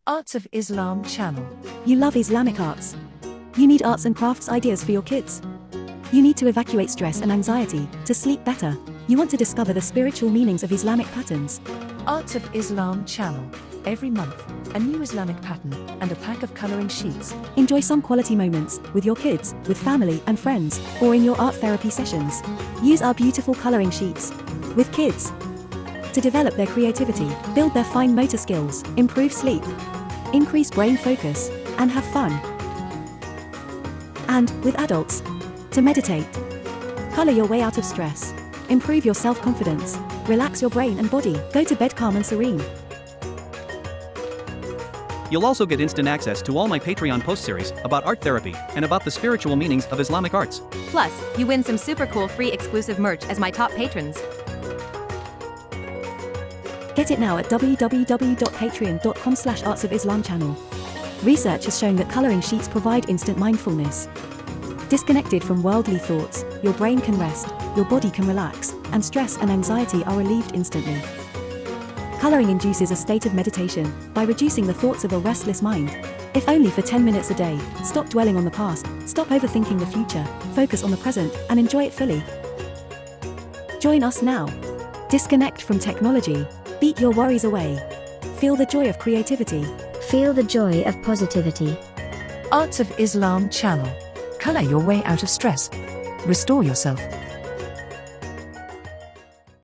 Arts of Islam channel. You love Islamic arts. You need arts and crafts ideas for your kids. You need to evacuate stress and anxiety, to sleep better. You want to discover the spiritual meanings of Islamic patterns. Arts of Islam channel. Every month, a new Islamic pattern and a pack of coloring sheets. Enjoy some quality moments with your kids, with family and friends, or in your art therapy sessions. Use our beautiful coloring sheets with kids to develop their creativity, build their fine motor skills, improve sleep, increase brain focus, and have fun. And with adults, to meditate, color your way out of stress, improve your self-confidence, relax your brain and body, go to bed calm and serene. You'll also get instant access to all my Patreon post series about art therapy and about the spiritual meanings of Islamic arts. Plus, you win some super cool free exclusive merch as my top patrons. Get it now at www.patreon.com/artsofislamchannel. Research has shown that coloring sheets provide instant mindfulness. Disconnected from worldly thoughts, your brain can rest, your body can relax, and stress and anxiety are relieved instantly. Coloring induces a state of meditation by reducing the thoughts of a restless mind. If only for 10 minutes a day, stop dwelling on the past, stop overthinking the future, focus on the present, and enjoy it fully. Join us now. Disconnect from technology. Beat your worries away. Feel the joy of creativity. Feel the joy of positivity. Arts of Islam channel. Color your way out of stress. Restore yourself.